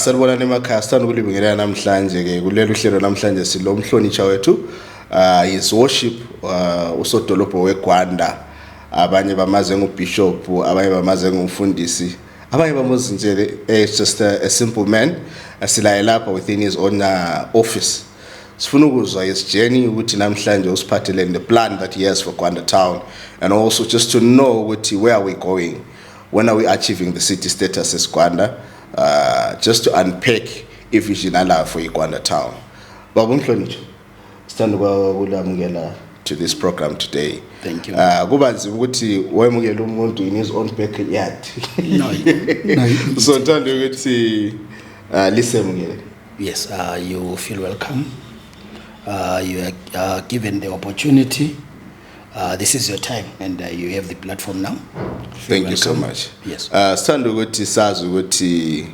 Sanibonani emakhaya, sithanda ukulibingelela namhlanje ke kulolu hlelo namhlanje silo mhlonitsha wethu his worship usodolobho weGwanda, abanye bamaze ngubishop, abanye bamaze ngumfundisi, abanye bamuzi nje just a simple man asilaye lapha within his own office. Sifuna ukuzwa his journey ukuthi namhlanje usiphatheleni the plan that he has for Gwanda town, and also just to know ukuthi where are we going, when are we achieving the city status as Gwanda, just to unpack vision ala for Gwanda town. Baba Mhlonitsha, sithanda ukulamukela to this program today. Thank you. Kuba nzima ukuthi wayemukele umuntu in his own backyard. No. So thanda ukuthi lisemukele. Yes, you feel welcome. You are given the opportunity. This is your time, and you have the platform now. Thank you so much. Yes. Sithanda ukuthi sazi ukuthi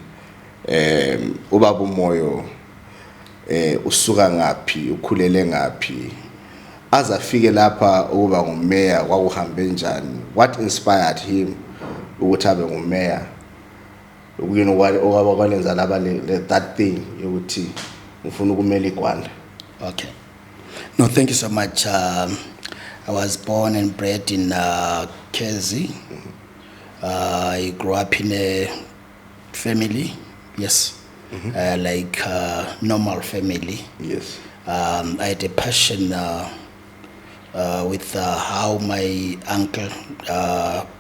ubaba uMoyo usuka ngapi, ukhulele ngapi, azafike lapha ukuba ngumeya kwakuhambe njani, what inspired him ukuthi abe ngumeya, okwenza laba that thing ukuthi ufuna ukumela iGwanda. Okay. No, thank you so much. I was born and bred in Kezi. I grew up in a family, yes, like normal family. Yes. I had a passion with how my uncle,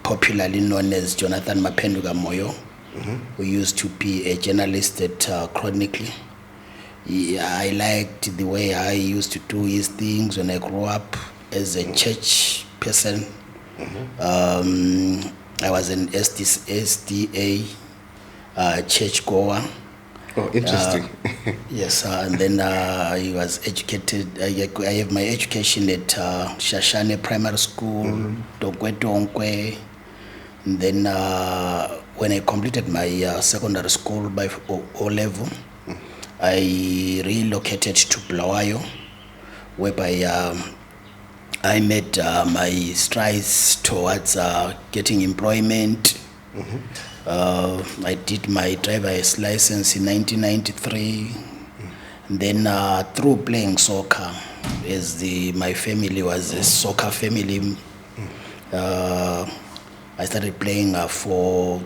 popularly known as Jonathan Moyo, who used to be a journalist at Chronicle. I liked the way I used to do his things when I grew up as a church person. I was an SDA church goer. Oh, interesting. Yes, and then I was educated. I have my education at Shashane Primary School, Donkwe. And then when I completed my secondary school by O level, I relocated to Bulawayo, whereby I made my strides towards getting employment. I did my driver's license in 1993. And then through playing soccer, as my family was a soccer family, I started playing for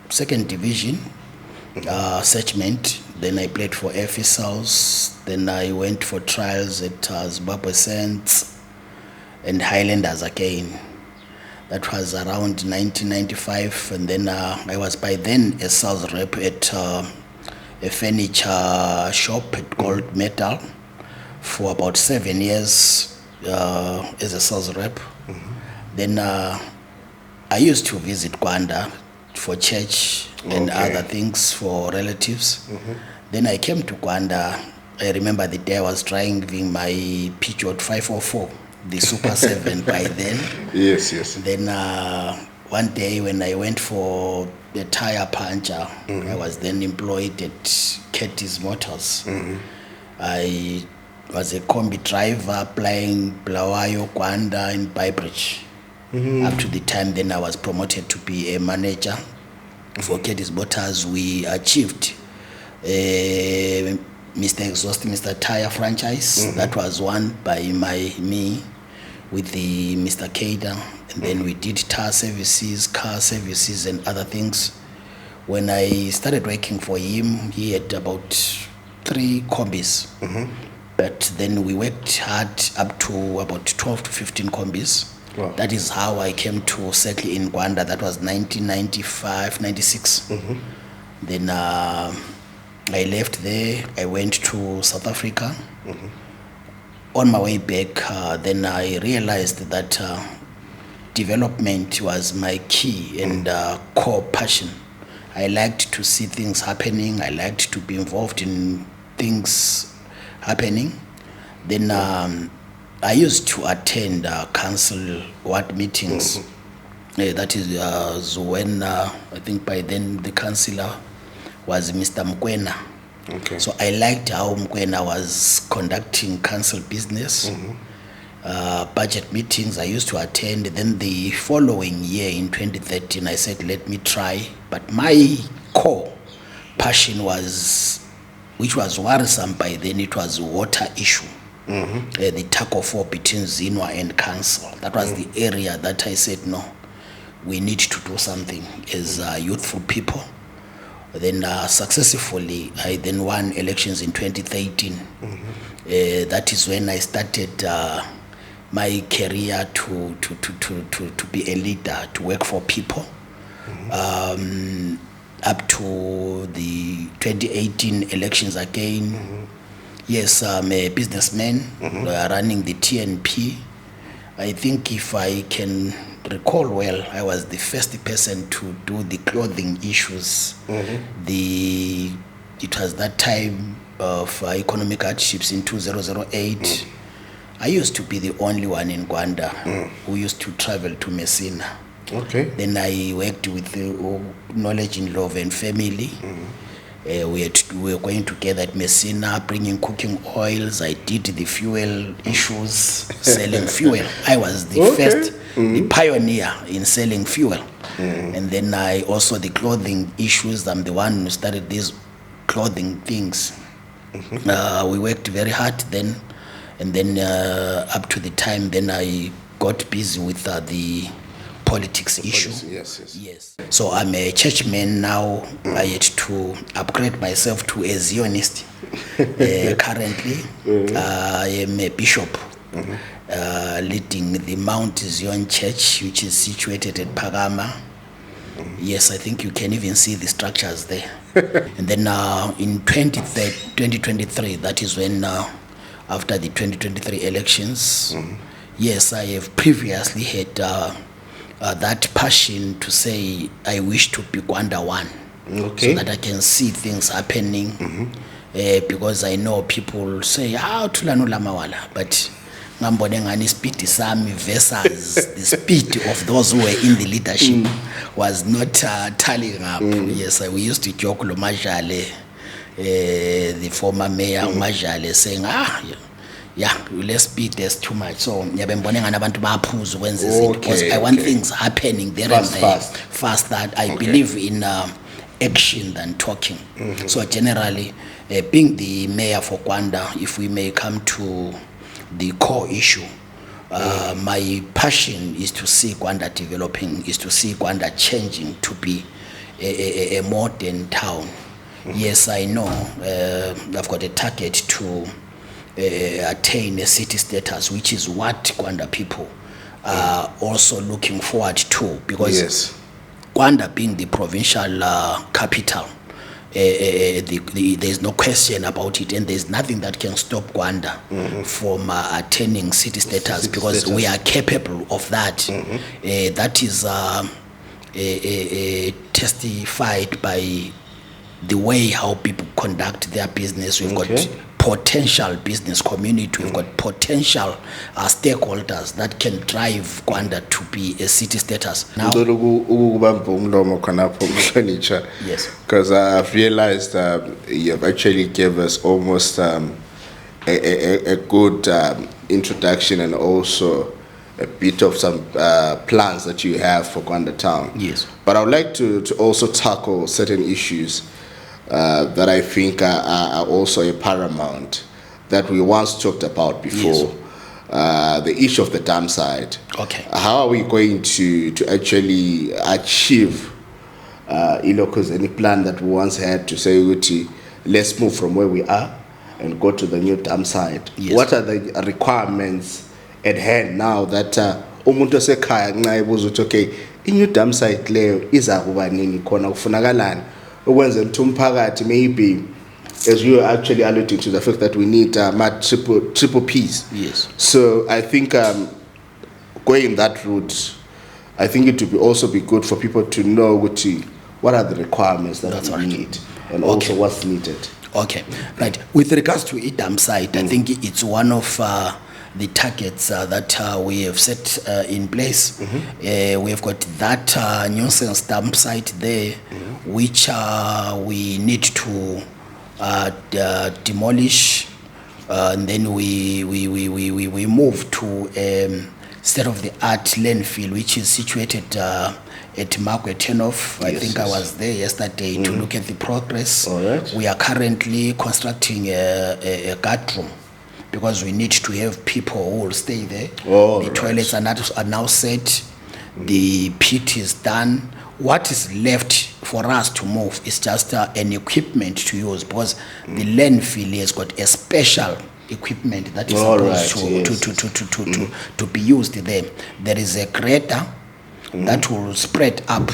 second division, Settlement. Then I played for FSLs. Then I went for trials at Zimbabwe Saints and Highlanders again. That was around 1995, and then I was by then a sales rep at a furniture shop at Gold Metal for about 7 years as a sales rep. Then I used to visit Gwanda for church and other things for relatives. Then I came to Gwanda. I remember the day I was driving my Peugeot 504, the Super 7 by then. Yes. Then one day when I went for the tire puncher, I was then employed at Ketty's Motors. I was a combi driver plying Bulawayo, Gwanda and Bybridge. Up to the time then I was promoted to be a manager for Ketty's Motors. We achieved Mr. Exhaust, Mr. Tire franchise. That was won by me with the Mr. Kader, and then we did tire services, car services and other things. When I started working for him, he had about 3 combis, but then we worked hard up to about 12 to 15 combis. Wow. That is how I came to settle in Gwanda. That was 1995, 96. Then I left there. I went to South Africa. On my way back, then I realized that development was my key and core passion. I liked to see things happening. I liked to be involved in things happening. Then I used to attend council ward meetings. That is when I think by then the councillor was Mr. Mkwena. Okay. So I liked how Mkwena was conducting council business. Budget meetings I used to attend. Then the following year in 2013, I said, let me try. But my core passion which was worrisome by then, it was water issue. The tug of war between Zinwa and council. That was the area that I said, no, we need to do something as youthful people. Then successfully, I then won elections in 2013. That is when I started my career to be a leader, to work for people. Up to the 2018 elections again. Yes, I'm a businessman running the TNP. I think if I can recall well, I was the first person to do the clothing issues. It was that time of economic hardships in 2008. I used to be the only one in Gwanda who used to travel to Messina. Okay. Then I worked with Knowledge in Love and Family. We were going together at Messina, bringing cooking oils. I did the fuel issues, selling fuel. I was the first, the pioneer in selling fuel. And then I also the clothing issues. I'm the one who started these clothing things. We worked very hard then, and then up to the time then I got busy with the politics issue. Yes. So I'm a churchman now. I had to upgrade myself to a Zionist. Currently, I am a bishop leading the Mount Zion Church, which is situated at Pagama. Yes, I think you can even see the structures there. And then in 2023, that is when after the 2023 elections, yes, I have previously had that passion to say I wish to be Gwanda one, so that I can see things happening. Because I know people say, "How Thulani Lamawala," but ngambone ngani speed sami versus the speed of those who were in the leadership was not tallying up. Yes, we used to joke lo Majale, the former mayor Majale, saying, yeah, less speed, there's too much. So because I want things happening there fast that I believe in action than talking. So generally, being the mayor for Gwanda, if we may come to the core issue, my passion is to see Gwanda developing, is to see Gwanda changing to be a modern town. Yes, I know I've got a target to attain a city status, which is what Gwanda people are also looking forward to, because Gwanda being the provincial capital, there's no question about it, and there's nothing that can stop Gwanda from attaining city status, because we are capable of that. That is testified by the way how people conduct their business. We've got potential business community, we've got potential stakeholders that can drive Gwanda to be a city status. Now, yes, because I've realized you have actually gave us almost a good introduction, and also a bit of some plans that you have for Gwanda town. Yes. But I would like to also tackle certain issues that I think are also a paramount that we once talked about before. The issue of the dam side. How are we going to actually achieve because any plan that we once had to say, let's move from where we are and go to the new dam side? What are the requirements at hand now that umuntu osekhaya nxa ebuza ukuthi okay, i-new dam site leyo iza kuba nini, khona kufunakalani ukwenza ukuthi umphakathi, maybe as you are actually alluding to the fact that we need triple P's. Yes. So I think going that route, I think it would also be good for people to know what are the requirements that we need, and also what's needed. Okay, right. With regards to a dam site, I think it's one of the targets that we have set in place. We have got that nuisance dump site there, which we need to demolish, and then we move to state-of-the-art landfill, which is situated at Margaretenoff. I think I was there yesterday to look at the progress. All right. We are currently constructing a guard room because we need to have people who will stay there. The toilets are now set. The pit is done. What is left for us to move is just an equipment to use, because the landfill has got a special equipment that is supposed to be used there. There is a grader that will spread up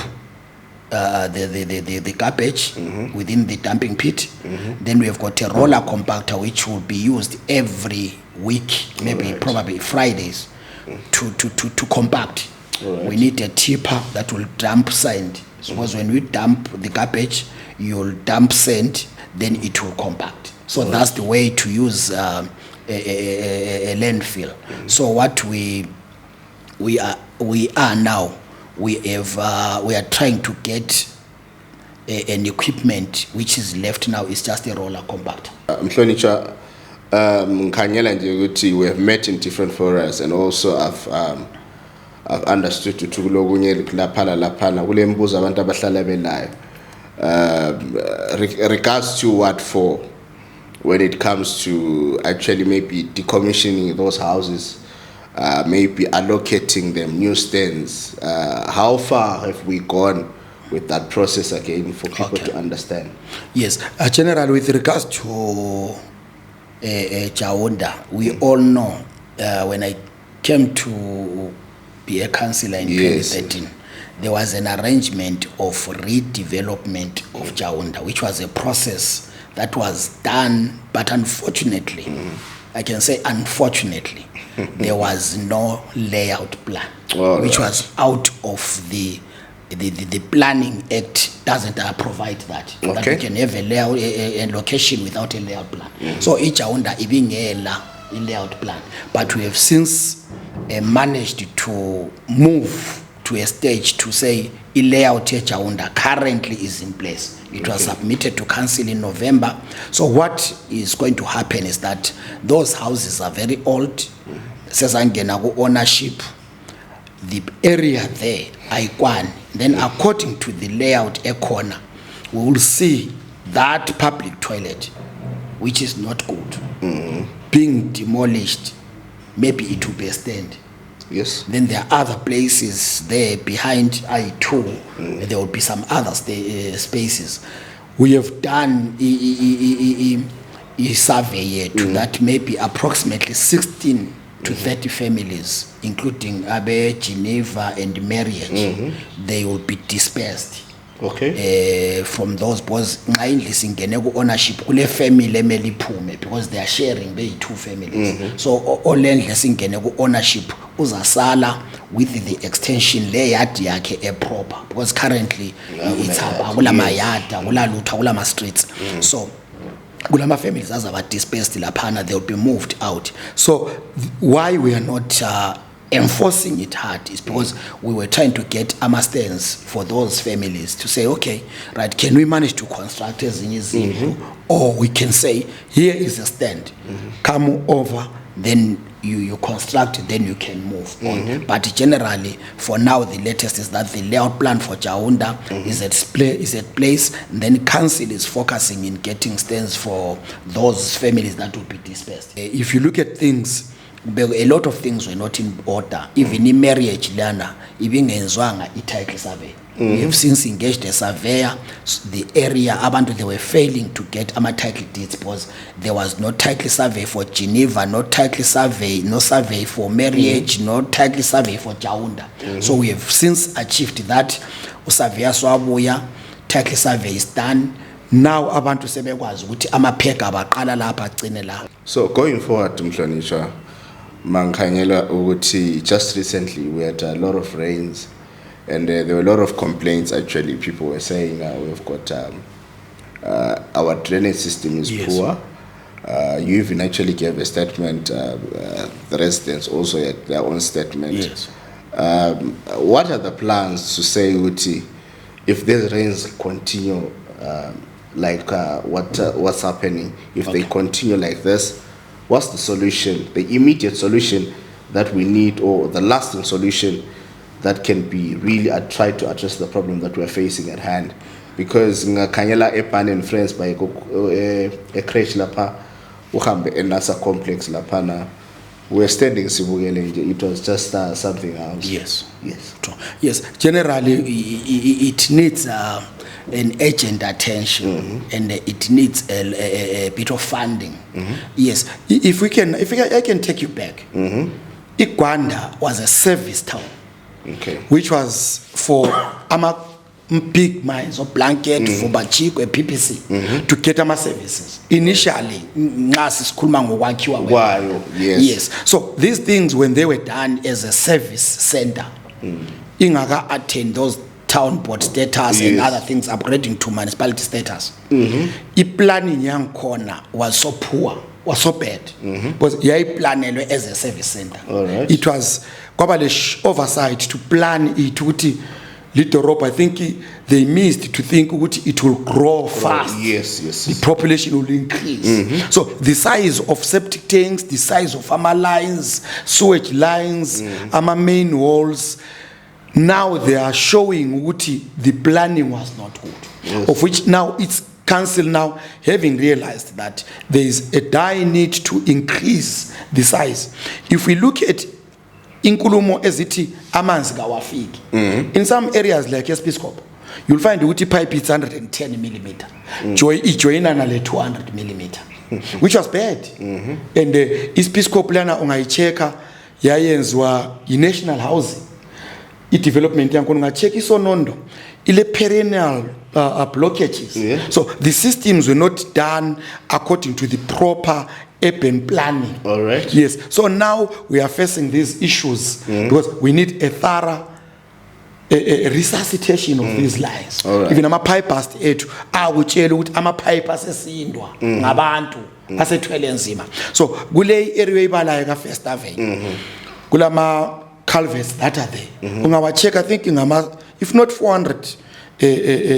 the garbage within the dumping pit. Then we have got a roller compactor which will be used every week, maybe probably Fridays, to compact. We need a tipper that will dump sand. Because when we dump the garbage, you'll dump sand, then it will compact. So that's the way to use a landfill. So what we are now, we are trying to get an equipment which is left now is just a roller compactor. Mhlonishwa, ngikhanyela nje ukuthi we have met in different forums, and also I've understood to kulokunye laphana kule mbuzo abantu abahlala belayo regards to what for when it comes to actually maybe decommissioning those houses, maybe allocating them new stands. How far have we gone with that process again for people to understand? Yes, generally with regards to GWANDA, we all know when I came to be a councillor in 2013, there was an arrangement of redevelopment of GWANDA, which was a process that was done, but unfortunately, I can say unfortunately, there was no layout plan, which was out of the Planning Act doesn't provide that. That you can have a layout, a location without a layout plan. So each GWANDA even a layout plan, but we have since managed to move to a stage to say a layout GWANDA currently is in place. It was submitted to council in November. So what is going to happen is that those houses are very old. Sezangena ownership. The area there, Aikwan, then according to the layout a corner, we will see that public toilet, which is not good, being demolished. Maybe it will be a stand. Yes. Then there are other places there behind I2. There will be some other spaces. We have done a survey to that maybe approximately 16 to 30 families, including Abe, Geneva, and Marriage. They will be dispersed. From those, because ownership kule family emeli phume, because they are sharing they two families. So all ownership uzasala with the extension layout yakhe a proper, because currently it's kula mayada kula lutho kula ma streets. So kulama families azaba dispersed laphana, they will be moved out. So why we are not enforcing it hard is because we were trying to get stands for those families to say, okay, right, can we manage to construct as in or we can say, here is a stand, come over, then you construct, then you can move on. But generally, for now, the latest is that the layout plan for GWANDA is at place, and then council is focusing in getting stands for those families that will be dispersed. If you look at things, a lot of things were not in order. Even in Marriage lana, even in Zwanga, title survey. We have since engaged a surveyor. The area, abantu, they were failing to get title deeds because there was no title survey for Geneva, no title survey, no survey for Marriage, no title survey for GWANDA. So we have since achieved that. Surveyor swabuya, title survey is done. Now abantu sebekwazi ukuthi amapheka abaqala lapha agcine la. So going forward, Mhlonishwa, mankhanyela ukuthi just recently we had a lot of rains, and there were a lot of complaints. Actually, people were saying we've got our drainage system is poor. You even actually gave a statement. The residents also had their own statement. Yes. What are the plans to say, Uti, if these rains continue, what's happening? If they continue like this, what's the solution? The immediate solution that we need, or the lasting solution that can be really try to address the problem that we're facing at hand. Because ngakhanyela epan and friends by a crash lapha uhambe enasa complex lapha na we're standing sibukele nje, it was just something else. Yes. Yes. True. Yes. Generally, it needs an urgent attention, and it needs a bit of funding. Yes. If I can take you back. GWANDA was a service town. Okay. Which was for big mines or blanket for Bachiko and PPC to get our services. Initially, yes. So these things, when they were done as a service center, Ingaga attained those town board status and other things, upgrading to municipality status. The planning young corner was so poor, was so bad, because planned as a service center. It was oversight to plan it. Little Rope, I think they missed to think it will grow fast. Yes. The population will increase. So the size of septic tanks, the size of our lines, sewage lines, our main walls, now they are showing the planning was not good. Of which now it's council now having realized that there is a dire need to increase the size. If we look at inkulumo ezithi amanzi kawafiki, in some areas like Episcop, you'll find ukuthi pipe is 110 millimeter, joina na le 200 millimeter, which was bad. And Episcop lana ungayicheka yayenzwa i-national housing, i-development yankona ungacheka isonondo ile perennial blockages. So the systems were not done according to the proper urban planning. All right. Yes. So now we are facing these issues because we need a thorough resuscitation of these lines. All right. Even ama-pipers ethu awutshela ukuthi ama-pipers esindwa ngabantu asethwele nzima. So kule area ibalayo ka First Avenue kulama culverts that are there. Ungawacheka, I think if not 400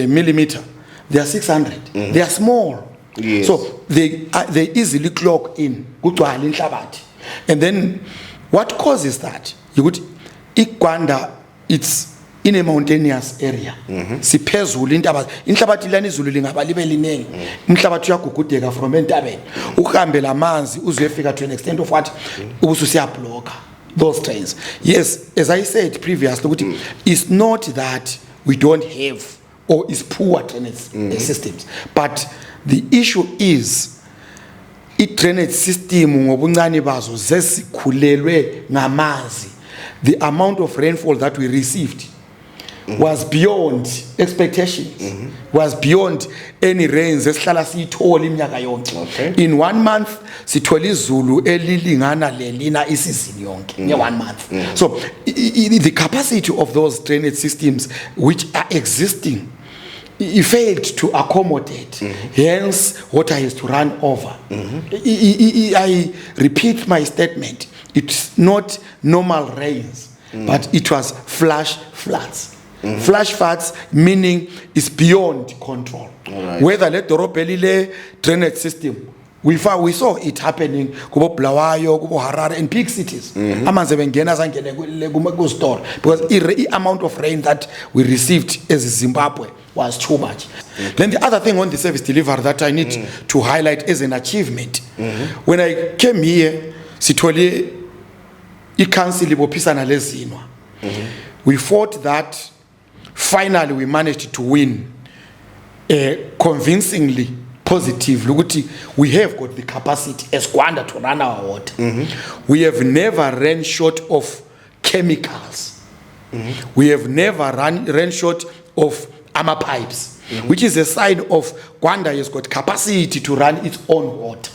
millimeter, they are 600. They are small. Yes. So they easily clog in. And then what causes that? You would GWANDA, it's in a mountainous area. Siphezulu inhlabathi lana izulu lingaba libe liningi. Inhlabathi uyagugudeka from entabeni. Uhambela amanzi uzuyefika to an extent of what ubususiyablock those trains. Yes, as I said previously, it's not that we don't have or is poor drainage systems, but the issue is i-drainage system ngobuncane bazo zesikhulelwe ngamanzi. The amount of rainfall that we received was beyond expectations, was beyond any rains esihlala siyithola iminyaka yonke. In 1 month sithola izulu elilingana lelina isizini yonke in 1 month. So the capacity of those drainage systems which are existing, it failed to accommodate. Hence water has to run over. I repeat my statement, it's not normal rains, but it was flash floods. Flash floods meaning it's beyond control. Whether let the drainage system, we saw it happening kubo Bulawayo, kubo Harare, in big cities. Amanzi bengena zangene store because the amount of rain that we received as Zimbabwe was too much. Then the other thing on the service delivery that I need to highlight as an achievement. When I came here, sitwale i-council ibopisana lezinwa. We fought that. Finally, we managed to win convincingly, positively. We have got the capacity as GWANDA to run our water. We have never ran short of chemicals. We have never ran short of armor pipes, which is a sign of GWANDA has got capacity to run its own water.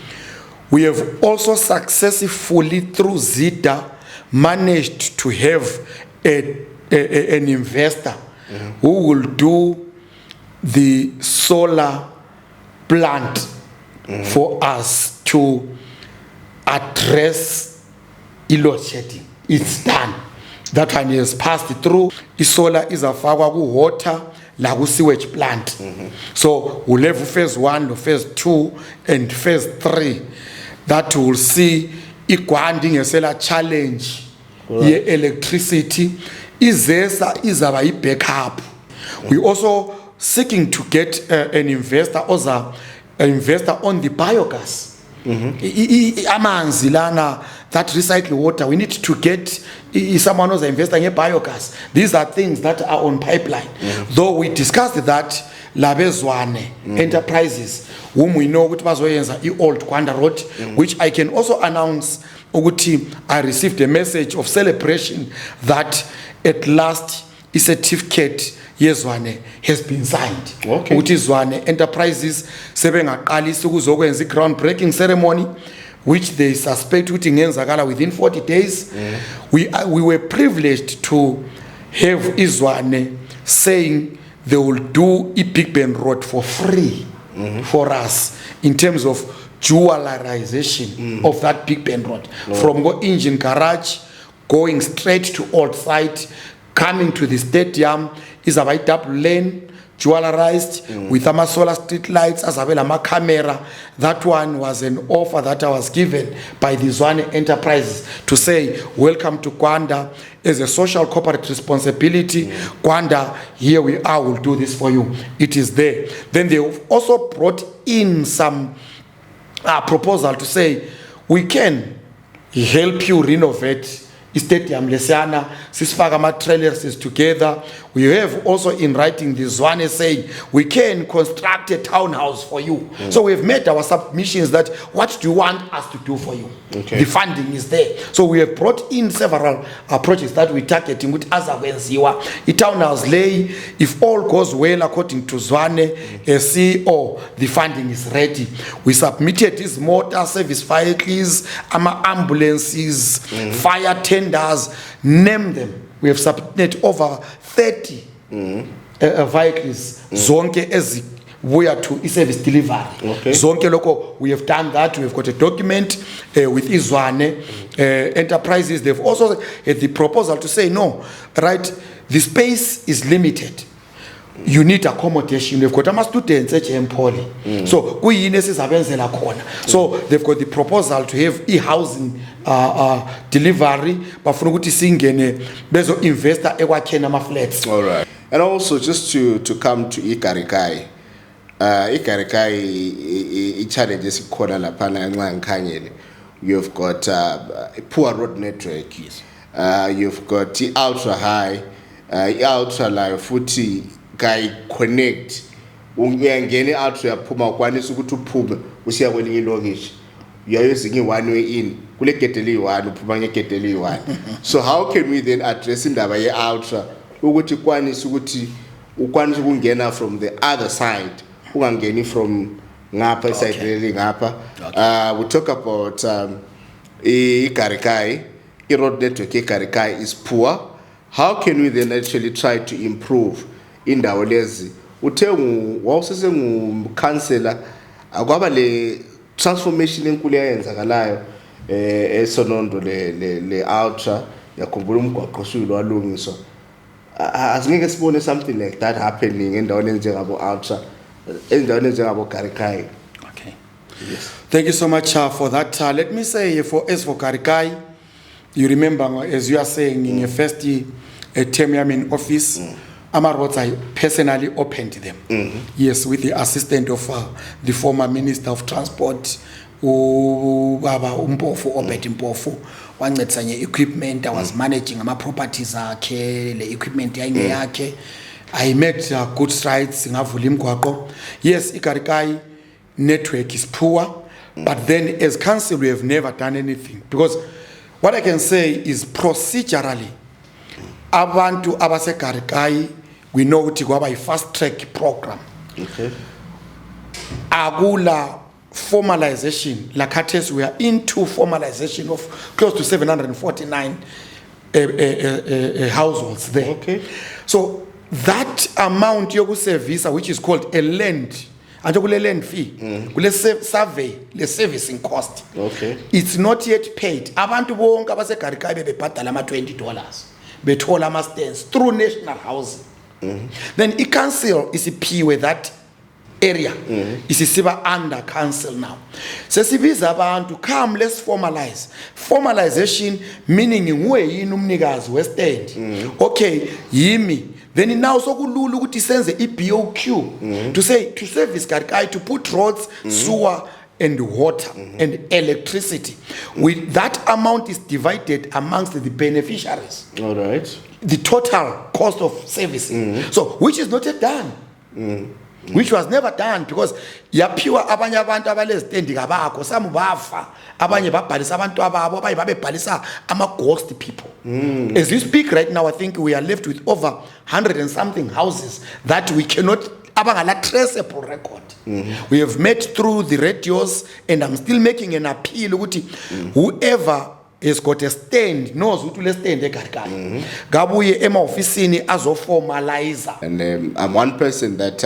We have also successfully, through ZIDA, managed to have an investor who will do the solar plant for us to address load shedding. It's done. That one has passed through. The solar is a water like sewage plant. So we'll have phase 1, phase 2, and phase 3. That will see GWANDA as a challenge ye-electricity izesa izaba yi-backup. We also seeking to get an investor on the biogas. Amanzi lana, that recycled water, we need to get someone who's investing in biogas. These are things that are on pipeline. Though we discussed that Labezwane Enterprises, whom we know which was old GWANDA Road, which I can also announce ukuthi I received a message of celebration that at last a certificate yezwane has been signed. Okay. Which is Zwane Enterprises sebengaqalisa ukuzokwenza groundbreaking ceremony, which they suspect ukuthi ngenzakala within 40 days. We were privileged to have Izwane saying they will do a Big Ben Road for free for us in terms of jewelization of that Big Ben Road. From go engine garage, going straight to old site, coming to the stadium, is a double lane, jewelized with ama solar street lights, as well as camera. That one was an offer that I was given by the Zwane Enterprises to say, welcome to GWANDA as a social corporate responsibility. GWANDA, here we are, we'll do this for you. It is there. Then they also brought in some proposal to say, we can help you renovate stadium lesana, sisfaka ama trailers together. We have also in writing the Zwane saying we can construct a townhouse for you. So we've made our submissions that what do you want us to do for you? The funding is there. So we have brought in several projects that we targeting with azakwenziwa. I townhouse lay, if all goes well according to Zwane CEO, the funding is ready. We submitted these motor service vehicles, ama ambulances, fire tenders, name them. We have submitted over 30 vehicles, zonke ezibuya to service delivery. Zonke loko, we have done that. We have got a document with Zwane Enterprises. They've also had the proposal to say, no, right, the space is limited. You need accommodation. They've got students at Poly. So so they've got the proposal to have e-housing delivery, but for bezo investor flats. All right. And also just to come to Ikarikai, challenges you've got a poor road network. You've got the ultra high, ultra low footy guy connect. Ungene ultra phuma kwanisa ukuthi uphume usiya kwelinye ilokishi. You are using one way in. Kule keteli one uphuma ngeketeli one. So how can we then address indaba ye ultra ukuthi kwanisa ukuthi ukwanisa ukungena from the other side, ungangeni from ngapha side railing ngapha. We talk about Ikarikai, road network Ikarikai is poor. How can we then actually try to improve indawo lezi? Uthe wawusese ngumcounselor akwaba le transformation enkulu eyenzakalayo eSonondo le ultra yakhumbula umgwaqo osulo walungiswa. Asingeke sibone something like that happening endaweni njengabo ultra, endaweni njengabo Karikai. Okay. Yes. Thank you so much for that. Let me say for Karikai, you remember as you are saying in your first term in office, Ama roads, I personally opened them. Yes, with the assistant of the former Minister of Transport, Baba Umpofu, Obet Umpofu. One that's equipment, I was managing my properties, the equipment yake. I made good strides in Avulim. Yes, Ikarikai network is poor, but then as council we have never done anything. Because what I can say is procedurally, abantu abase Karikai, we know ukuthi kwaba fast track program. Okay. Agula formalization, lakates we are into formalization of close to 749 households there. Okay. So that amount yoku service, which is called a land, and land fee, survey, the servicing cost. Okay. It's not yet paid. Abantu bonke abase Karikai bebebhatala ama $20. Bethola ama stands through national housing. Then council is a P with that area isisiba under council now. Sesibiza abantu, come let's formalize. Formalization meaning nguwe yini umnikazi we-stand. Okay, yimi. Then now sokulula ukuthi senze i-BOQ to say to service Garkai to put roads, sewer and water and electricity. With that amount is divided amongst the beneficiaries. All right. The total cost of servicing. So which is not yet done. Which was never done because yaphiwa abanye abantu abalezitendi kabakho, some bafa, abanye babhalisa abantu ababo, abanye babebhalisa ama-ghost people. As we speak right now, I think we are left with over 100 and something houses that we cannot abangala traceable record. We have met through the radios, and I'm still making an appeal ukuthi whoever has got a stand knows who to stand eGarkai. Gabuye ema ofisini azo formalizer. And I'm one person that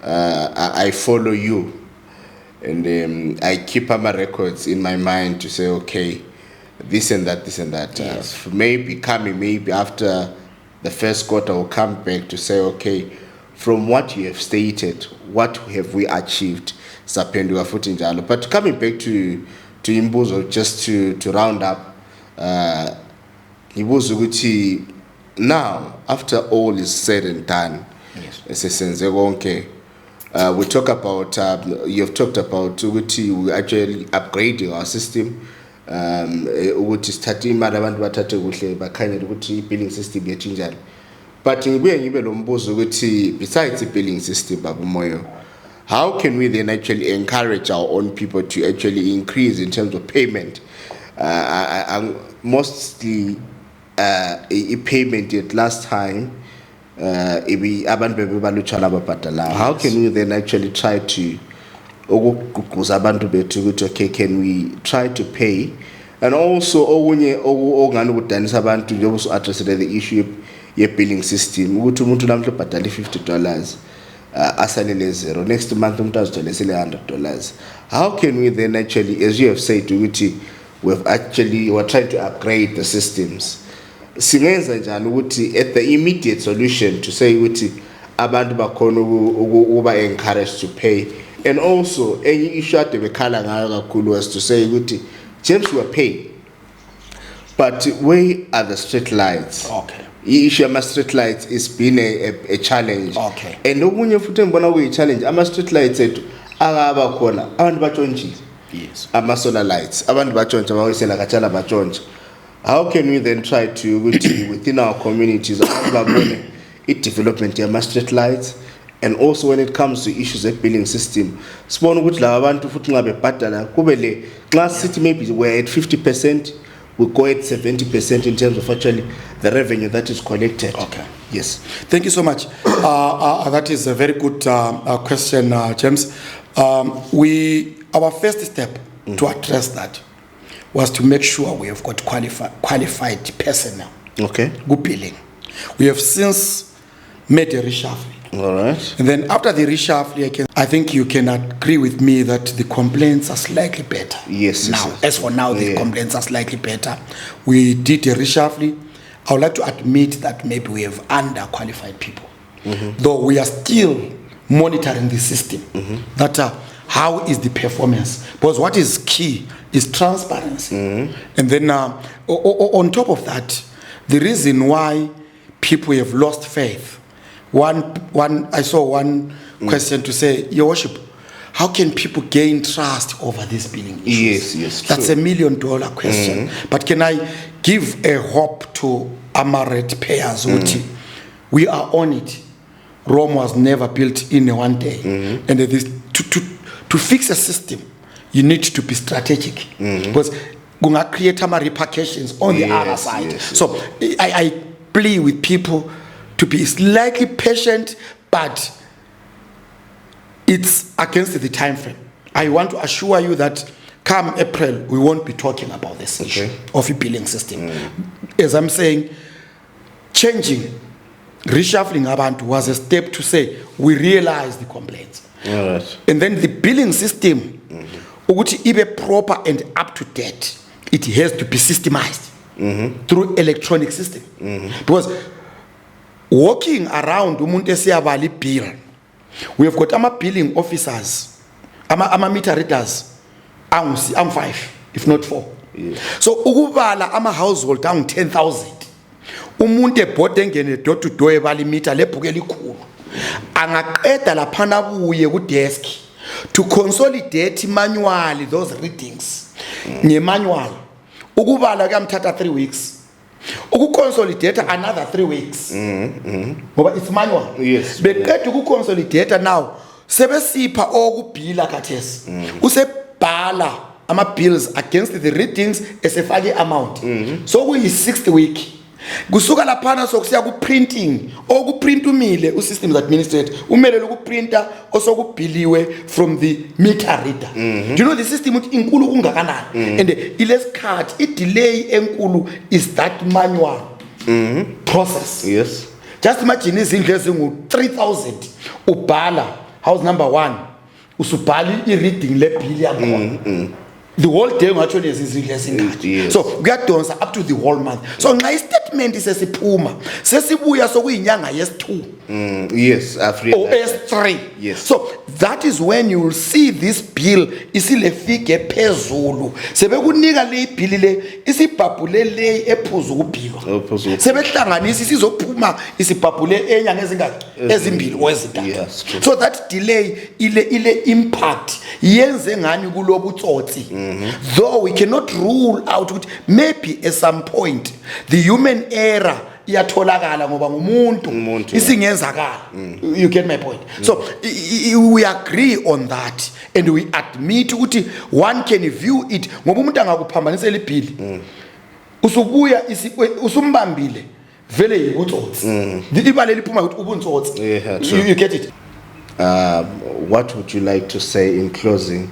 I follow you, and I keep my records in my mind to say, okay, this and that, this and that. Yes. Maybe after the first quarter, will come back to say, okay, from what you have stated, what have we achieved? But coming back to Imbuzo, just to round up, Imbuzo Guti, now, after all is said and done, we talk about, you have talked about Uguti, we actually upgrading our system. Uguti starting madabantu bathathe kuhle bakhanye ukuthi billing system yechinjani. But besides the billing system, Babu Moyo, how can we then actually encourage our own people to actually increase in terms of payment? Mostly payment at last time, how can we then actually try to, okay, can we try to pay? And also, also address the issue billing system. $50. Asalele zero. Next month, $100. How can we then actually, as you have said, we're trying to upgrade the systems? At the immediate solution to say abantu bakhona encouraged to pay, and also any issue at the was to say James will pay, but where are the street lights? Okay. Issue of street lights is been a challenge. Okay. And no one you a challenge. I'm street lights at Araba corner. Abantu bachonji. Yes. Ama solar lights. Abantu bachonji. Ama wisela kachala bachonji. How can we then try to within our communities it development of street lights, and also when it comes to issues of billing system? Spawn ukuthi la abantu futhi ngabe bhadala kubele class city maybe we're at 50%. We go at 70% in terms of actually the revenue that is collected. Okay. Yes. Thank you so much. That is a very good question, James. Our first step to address that was to make sure we have got qualified personnel. Okay. Good billing. We have since made a reshuffle. All right. And then after the reshuffle, I think you can agree with me that the complaints are slightly better. Yes. Now, yes. as for now, the complaints are slightly better. We did a reshuffle. I would like to admit that maybe we have underqualified people, though we are still monitoring the system. That how is the performance? Because what is key is transparency. And then on top of that, the reason why people have lost faith. I saw one question to say, Your Worship, how can people gain trust over these billing issues? Yes, That's true. $1 million question. But can I give a hope to Amaret payers? We are on it. Rome was never built in one day. And it is to fix a system, you need to be strategic. Because gonna create repercussions on the other side. Yes. So I plea with people to be slightly patient, but it's against the time frame. I want to assure you that come April, we won't be talking about this issue of a billing system. As I'm saying, changing, reshuffling abantu was a step to say, we realize the complaints. All right. And then the billing system, ukuthi ibe proper and up to date, it has to be systemized through electronic system. Because walking around umuntu esiyabala bill We have got billing officers, meter readers, I'm 5, if not 4. Yeah. So ukubala household 10,000. Umuntu ebhode engene door to door ebala imeter lebhuku elikhulu. Angaqeda laphana buye ku desk to consolidate manually those readings. Manual. Ukubala kuyamthatha 3 weeks. Ukuconsolidate another 3 weeks. Ngoba it's manual. Yes. Beqeda ukuconsolidate now sebesipha okubhila khathesi. Usebhala bills against the readings esefake amount. So kuyi 6th week. Kusuka laphana sokusiya ku printing okuprint umile usystems administrator umele lokuprinta osokubhiliwe from the meter reader. Do you know the system uthi inkulu kungakanani and ilesikhathi delay enkulu is that manual process. Yes. Just imagine izindlu ezingu 3000 ubhala house number 1 usubhala i-reading lebill yakho. The whole day actually is yes. So kuyadonsa up to the whole month. So nxa statement sesiphuma sesibuya sokuyinyanga yes2. Yes, I've read or that. S3. Yes. So that is when you will see this bill isile figure phezulu. Sebekunika le bill le isibhabhule le ephuzu kubhilwa. Sebehlanganisa isizophuma isibhabhule enyanga ezingaki ezimbili owezintathu. Yes, true. So that delay ile impact yenze ngani kulobutsotsi. Though we cannot rule out maybe at some point the human error iyatholakala ngoba ngumuntu isingenzakala. You get my point. So we agree on that and we admit ukuthi one can view it ngoba umuntu angakuphambanisela ibill usubuya usumbambile vele yibutsotsi ibale liphuma ukuthi ubuntsotsi. You get it. What would you like to say in closing?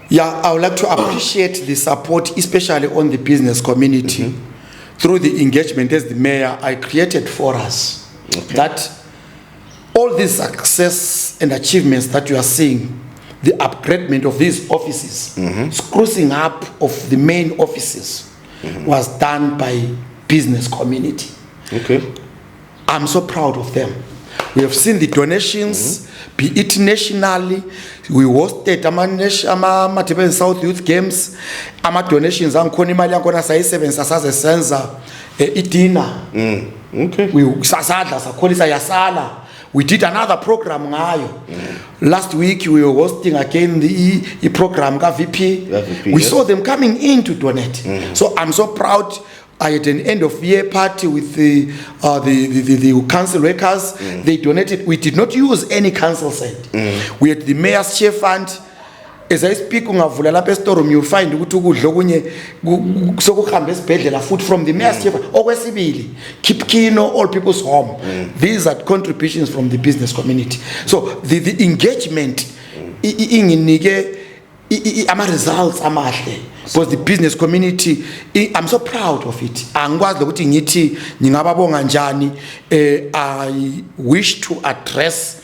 Yeah, I would like to appreciate the support, especially on the business community, through the engagement as the mayor I created for us. That all this success and achievements that you are seeing, the upgradement of these offices, sprucing up of the main offices, was done by business community. Okay. I'm so proud of them. We have seen the donations, be it nationally. We hosted ama South Youth Games. Ama donations angikhona imali yakhona sayisebenzisa saze senza idina. Okay. We sasadla sakholisa yasala. We did another program ngayo. Last week we were hosting again the program ka VP. We saw them coming in to donate. So I'm so proud. I had an end of year party with the council workers. They donated. We did not use any council cent. We had the mayor's share fund. As I speak, ungavula lapha estoreroom you'll find ukuthi ukudla okunye sokuhamba esibhedlela food from the mayor's share fund. Okwesibili, keep kino all people's home. These are contributions from the business community. So the engagement inginike ama results amahle. Because the business community, I'm so proud of it. Angikwazi ukuthi ngithi ngingababonga njani. I wish to address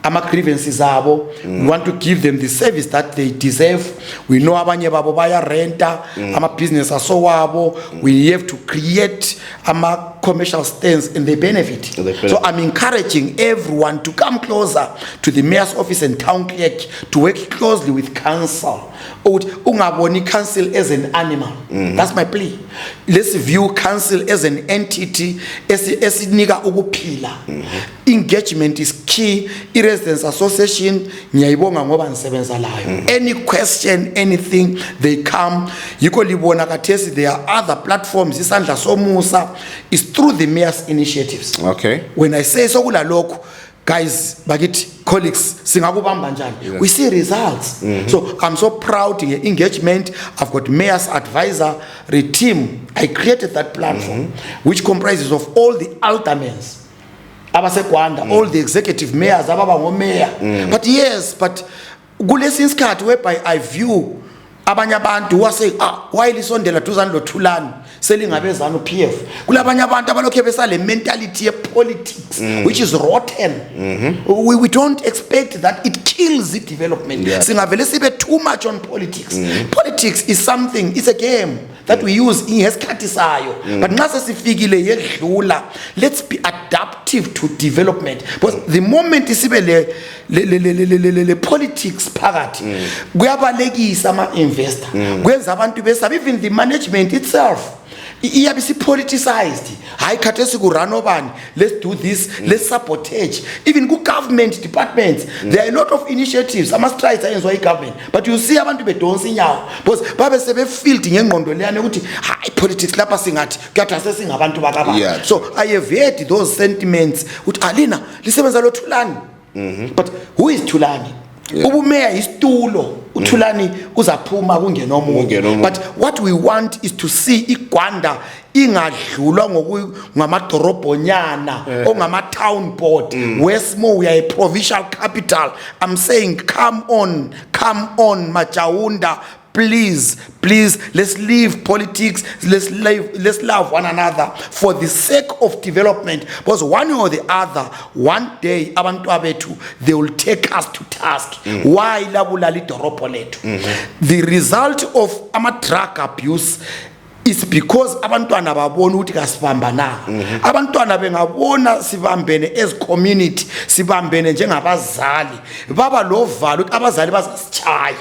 ama grievances abo. We want to give them the service that they deserve. We know abanye babo baya renta, ama business aso wabo. We have to create ama commercial stands and they benefit. So I'm encouraging everyone to come closer to the mayor's office and town clerk to work closely with council. Ungaboni council as an animal. That's my plea. Let's view council as an entity esinika ukuphila. Engagement is key. Residents association ngiyayibonga ngoba nisebenza layo. Any question, anything, they come. Yiko libona kathesi there are other platforms isandla somusa is through the mayor's initiatives. Okay. When I say sokula lokho, guys, bakithi colleagues singakubamba njani, we see results. So I'm so proud of engagement. I've got mayor's advisory team. I created that platform which comprises of all the aldermans abase GWANDA, all the executive mayors ababa ngomayor. But yes, but kulesi isikhathi whereby I view abanye abantu who are saying why lisondela duzane lo Thulani selingabezana uPF. Kulabanye abantu abalokhe besale mentality ye politics which is rotten. We don't expect that. It kills the development. Singavele sibe too much on politics. Politics is something, it's a game. that we use ngesikhathi sayo but nxa sesifikile yedlula let's be adaptive to development because the moment isibe le politics phakathi kuyabalekisa ama investor kwenza abantu besaba even the management itself iyabe politicized hayi khathesi ku run obani let's do this let's sabotage even ku government departments there are a lot of initiatives ama strides ayenzwa igovernment but you see abantu bedonsa inyawo because babe sebe field ngengqondo leyane ukuthi hayi politics lapha singathi kuyathatha singabantu bakabani so I have heard those sentiments ukuthi alina lisebenza lo Thulani but who is Thulani ubumeya isitulo uThulani uzaphuma kungena omunye but what we want is to see iGwanda ingadlulwa ngokungamadorobhonyana ongama town board wesmo we are a provincial capital. I'm saying come on Majaunda, please let's leave politics, let's love one another for the sake of development because one or the other one day abantu abethu they will take us to task why labulala idorobho lethu. The result of ama drug abuse is because abantwana babona ukuthi kasibambana abantwana bengabona sibambene as community sibambene njengabazali baba lovalo ukuthi abazali bazasichaya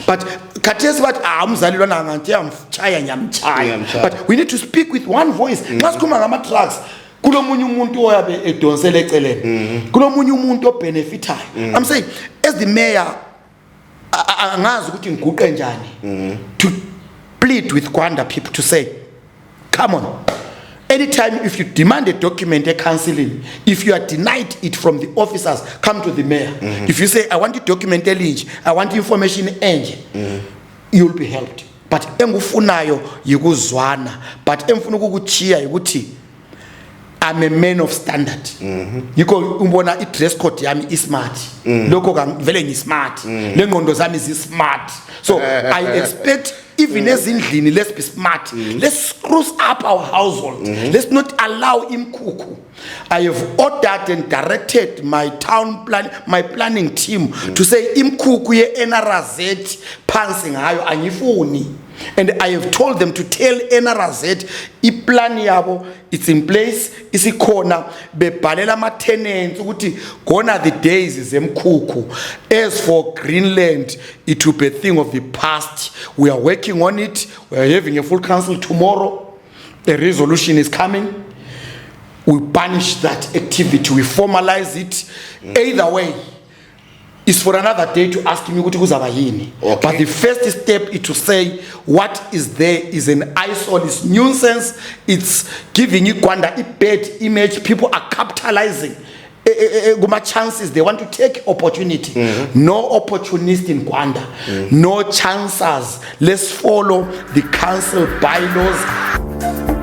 but khathesi bathi umzali lona ngathi yamchaya nyamchaya but we need to speak with one voice nxa sikhuluma ngama drugs kulomunye umuntu oyabe edonsela eceleni kulomunye umuntu obenefitayo. I'm saying as the mayor angazi ukuthi ngiguqe njani to plead with Gwanda people to say, come on, anytime if you demand a document, a counseling, if you are denied it from the officers, come to the mayor. If you say, I want a document, I want information engine, you'll be helped. But engufunayo yikuzwana, but emfuna ukukuchiya yikuthi I'm a man of standard. Yiko umbona i-dress code yami is smart. Loko vele ni smart. Lengondo zami is smart. So I expect even ezindlini let's be smart. Let's spruce up our household. Let's not allow imkuku. I have ordered and directed my planning team to say imkuku ye NRZ pansi ngayo angifuni. And I have told them to tell NRZ iplan yabo it's in place isikhona bebhalela ama tenants ukuthi gone the days zemkhukhu. As for Greenland it will be a thing of the past. We are working on it. We are having a full council tomorrow. A resolution is coming. We punish that activity, we formalize it. Either way is for another day to ask me ukuthi kuzaba yini. But the first step is to say what is there is an eyesore, it's nuisance, it's giving Gwanda a bad image. People are capitalizing chances, they want to take opportunity. No opportunist in Gwanda, no chances. Let's follow the council bylaws.